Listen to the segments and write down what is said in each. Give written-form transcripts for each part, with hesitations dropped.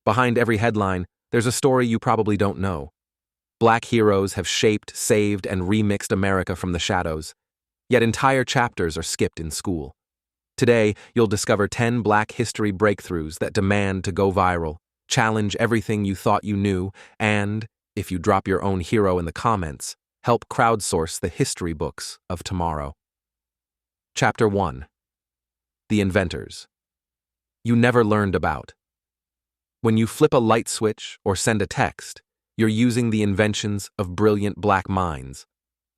Behind every headline, there's a story you probably don't know. Black heroes have shaped, saved, and remixed America from the shadows. Yet entire chapters are skipped in school. Today, you'll discover 10 Black history breakthroughs that demand to go viral, challenge everything you thought you knew, and, if you drop your own hero in the comments, help crowdsource the history books of tomorrow. Chapter 1. The Inventors. You never learned about. When you flip a light switch or send a text, you're using the inventions of brilliant Black minds.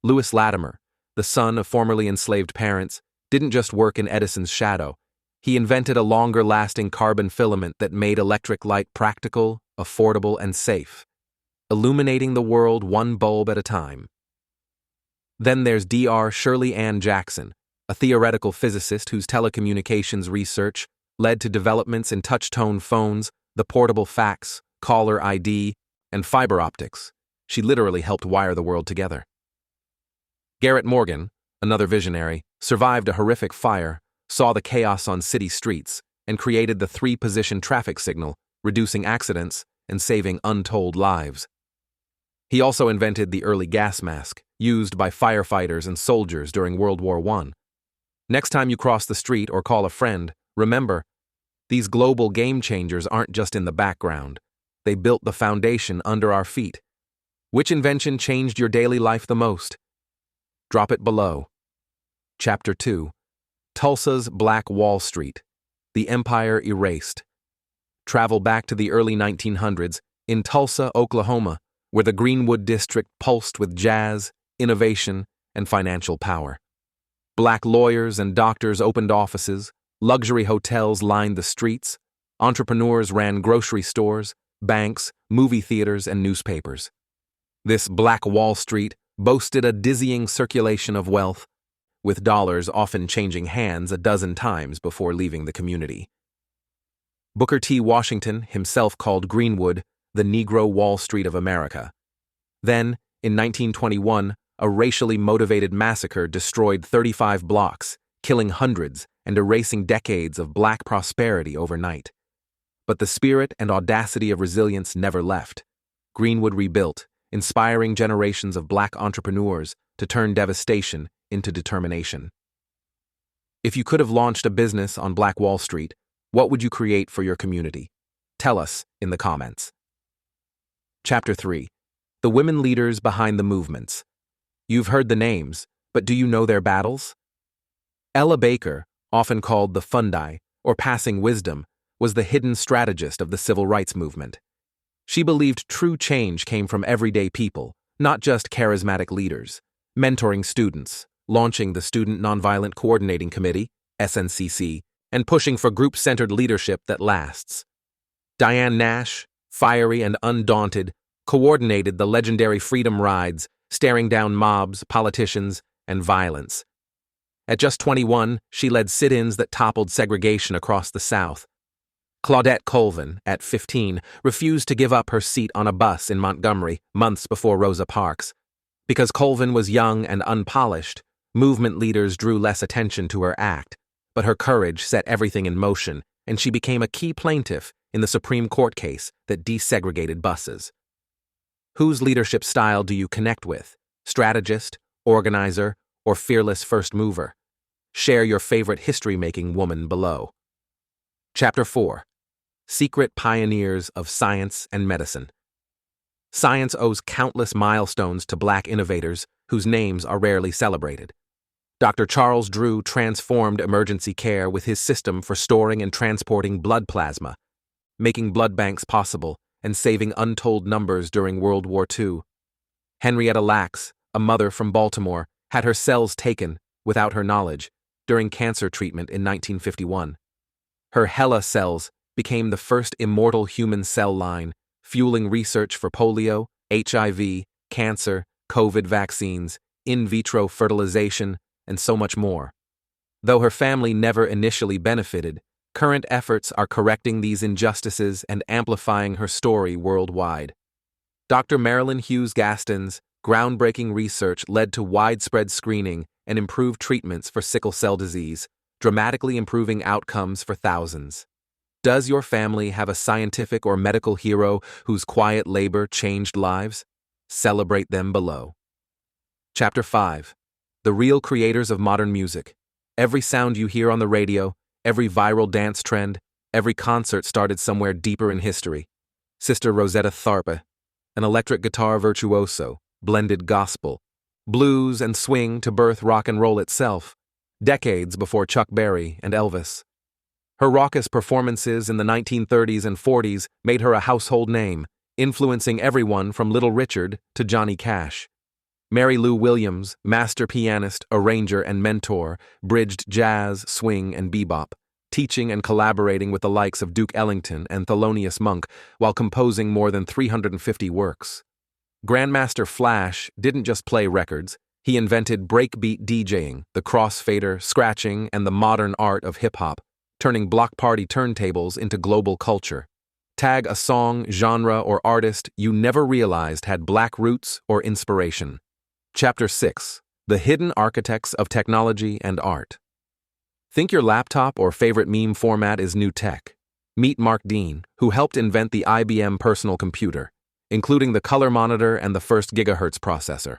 Lewis Latimer, the son of formerly enslaved parents, didn't just work in Edison's shadow. He invented a longer-lasting carbon filament that made electric light practical, affordable, and safe, illuminating the world one bulb at a time. Then there's Dr. Shirley Ann Jackson, a theoretical physicist whose telecommunications research led to developments in touch-tone phones, the portable fax, caller ID, and fiber optics. She literally helped wire the world together. Garrett Morgan, another visionary, survived a horrific fire, saw the chaos on city streets, and created the 3-position traffic signal, reducing accidents and saving untold lives. He also invented the early gas mask, used by firefighters and soldiers during World War I. Next time you cross the street or call a friend, remember, these global game changers aren't just in the background. They built the foundation under our feet. Which invention changed your daily life the most? Drop it below. Chapter 2. Tulsa's Black Wall Street. The Empire Erased. Travel back to the early 1900s in Tulsa, Oklahoma, where the Greenwood district pulsed with jazz, innovation, and financial power. Black lawyers and doctors opened offices, luxury hotels lined the streets, entrepreneurs ran grocery stores, banks, movie theaters, and newspapers. This Black Wall Street boasted a dizzying circulation of wealth, with dollars often changing hands a dozen times before leaving the community. Booker T. Washington himself called Greenwood the Negro Wall Street of America. Then, in 1921, a racially motivated massacre destroyed 35 blocks, killing hundreds and erasing decades of Black prosperity overnight. But the spirit and audacity of resilience never left. Greenwood rebuilt, inspiring generations of Black entrepreneurs to turn devastation into determination. If you could have launched a business on Black Wall Street, what would you create for your community? Tell us in the comments. Chapter 3. The Women Leaders Behind the Movements. You've heard the names, but do you know their battles? Ella Baker, often called the Fundi, or Passing Wisdom, was the hidden strategist of the civil rights movement. She believed true change came from everyday people, not just charismatic leaders, mentoring students, launching the Student Nonviolent Coordinating Committee, SNCC, and pushing for group-centered leadership that lasts. Diane Nash, fiery and undaunted, coordinated the legendary Freedom Rides, staring down mobs, politicians, and violence. At just 21, she led sit-ins that toppled segregation across the South. Claudette Colvin, at 15, refused to give up her seat on a bus in Montgomery months before Rosa Parks. Because Colvin was young and unpolished, movement leaders drew less attention to her act, but her courage set everything in motion, and she became a key plaintiff in the Supreme Court case that desegregated buses. Whose leadership style do you connect with? Strategist, organizer, or fearless first mover? Share your favorite history-making woman below. Chapter 4. Secret Pioneers of Science and Medicine. Science owes countless milestones to Black innovators whose names are rarely celebrated. Dr. Charles Drew transformed emergency care with his system for storing and transporting blood plasma, making blood banks possible and saving untold numbers during World War II. Henrietta Lacks, a mother from Baltimore, had her cells taken, without her knowledge, during cancer treatment in 1951. Her HeLa cells became the first immortal human cell line, fueling research for polio, HIV, cancer, COVID vaccines, in vitro fertilization, and so much more. Though her family never initially benefited, current efforts are correcting these injustices and amplifying her story worldwide. Dr. Marilyn Hughes Gaston's groundbreaking research led to widespread screening and improved treatments for sickle cell disease, dramatically improving outcomes for thousands. Does your family have a scientific or medical hero whose quiet labor changed lives? Celebrate them below. Chapter 5. The Real Creators of Modern Music. Every sound you hear on the radio, every viral dance trend, every concert started somewhere deeper in history. Sister Rosetta Tharpe, an electric guitar virtuoso, blended gospel, blues and swing to birth rock and roll itself, decades before Chuck Berry and Elvis. Her raucous performances in the 1930s and 40s made her a household name, influencing everyone from Little Richard to Johnny Cash. Mary Lou Williams, master pianist, arranger, and mentor, bridged jazz, swing, and bebop, teaching and collaborating with the likes of Duke Ellington and Thelonious Monk while composing more than 350 works. Grandmaster Flash didn't just play records, he invented breakbeat DJing, the crossfader, scratching, and the modern art of hip-hop, turning block party turntables into global culture. Tag a song, genre, or artist you never realized had black roots or inspiration. Chapter 6. The Hidden Architects of Technology and Art. Think your laptop or favorite meme format is new tech? Meet Mark Dean, who helped invent the IBM personal computer, including the color monitor and the first gigahertz processor.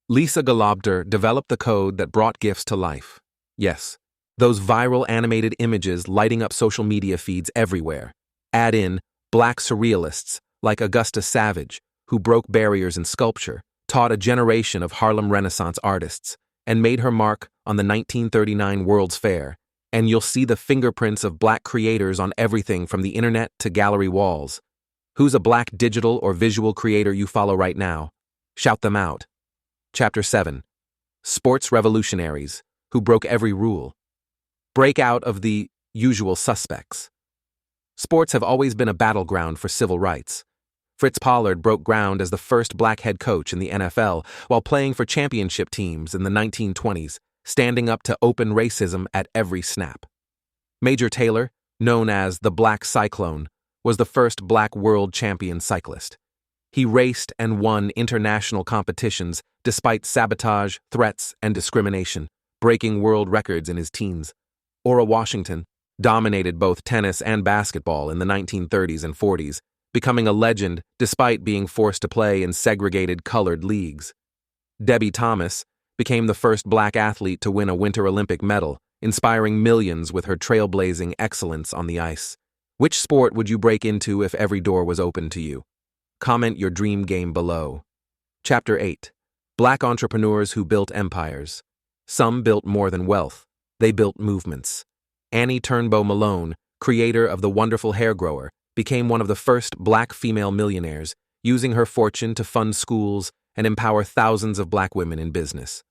Lisa Galobter developed the code that brought GIFs to life. Yes, those viral animated images lighting up social media feeds everywhere. Add in black surrealists like Augusta Savage, who broke barriers in sculpture, taught a generation of Harlem Renaissance artists, and made her mark on the 1939 World's Fair, and you'll see the fingerprints of black creators on everything from the internet to gallery walls. Who's a black digital or visual creator you follow right now? Shout them out. Chapter 7. Sports revolutionaries who broke every rule. Break out of the usual suspects. Sports have always been a battleground for civil rights. Fritz Pollard broke ground as the first black head coach in the NFL while playing for championship teams in the 1920s, standing up to open racism at every snap. Major Taylor, known as the Black Cyclone, was the first black world champion cyclist. He raced and won international competitions despite sabotage, threats, and discrimination, breaking world records in his teens. Ora Washington dominated both tennis and basketball in the 1930s and 40s, becoming a legend despite being forced to play in segregated colored leagues. Debbie Thomas became the first black athlete to win a Winter Olympic medal, inspiring millions with her trailblazing excellence on the ice. Which sport would you break into if every door was open to you? Comment your dream game below. Chapter 8. Black entrepreneurs who built empires. Some built more than wealth. They built movements. Annie Turnbow Malone, creator of The Wonderful Hair Grower, became one of the first black female millionaires, using her fortune to fund schools and empower thousands of black women in business.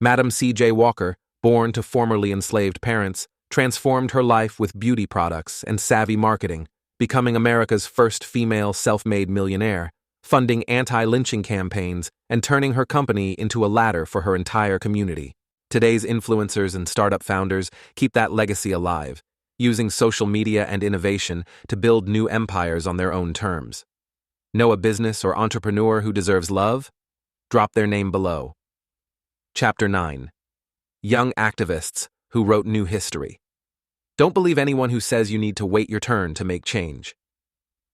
Madam C.J. Walker, born to formerly enslaved parents, transformed her life with beauty products and savvy marketing, becoming America's first female self-made millionaire, funding anti-lynching campaigns and turning her company into a ladder for her entire community. Today's influencers and startup founders keep that legacy alive, using social media and innovation to build new empires on their own terms. Know a business or entrepreneur who deserves love? Drop their name below. Chapter 9. Young activists who wrote new history. Don't believe anyone who says you need to wait your turn to make change.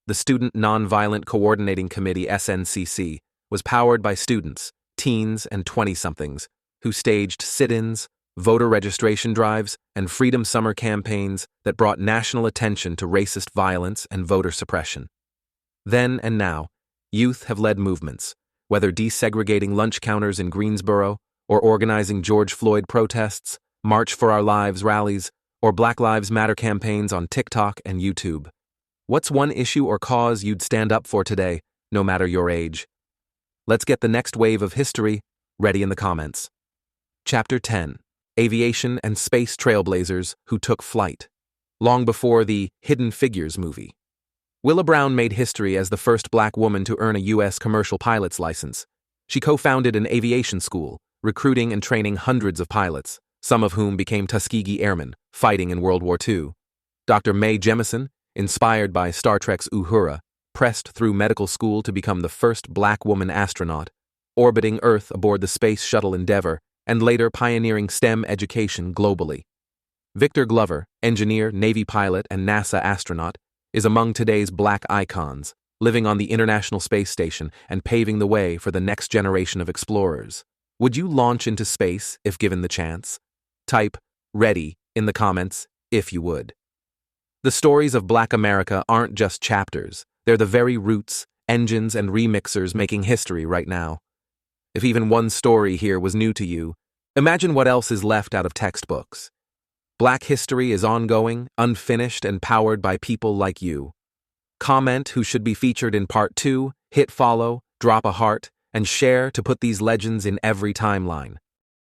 The Student Nonviolent Coordinating Committee (SNCC) was powered by students, teens, and 20-somethings who staged sit-ins, voter registration drives, and Freedom Summer campaigns that brought national attention to racist violence and voter suppression. Then and now, youth have led movements, whether desegregating lunch counters in Greensboro, or organizing George Floyd protests, March for Our Lives rallies, or Black Lives Matter campaigns on TikTok and YouTube. What's one issue or cause you'd stand up for today, no matter your age? Let's get the next wave of history ready in the comments. Chapter 10. Aviation and Space Trailblazers Who Took Flight. Long before the Hidden Figures movie. Willa Brown made history as the first black woman to earn a U.S. commercial pilot's license. She co-founded an aviation school, recruiting and training hundreds of pilots, some of whom became Tuskegee Airmen, fighting in World War II. Dr. Mae Jemison, inspired by Star Trek's Uhura, pressed through medical school to become the first black woman astronaut, orbiting Earth aboard the Space Shuttle Endeavour, and later pioneering STEM education globally. Victor Glover, engineer, Navy pilot, and NASA astronaut, is among today's black icons, living on the International Space Station and paving the way for the next generation of explorers. Would you launch into space if given the chance? Type "ready" in the comments if you would. The stories of Black America aren't just chapters, they're the very roots, engines, and remixers making history right now. If even one story here was new to you, imagine what else is left out of textbooks. Black history is ongoing, unfinished, and powered by people like you. Comment who should be featured in part 2, hit follow, drop a heart, and share to put these legends in every timeline.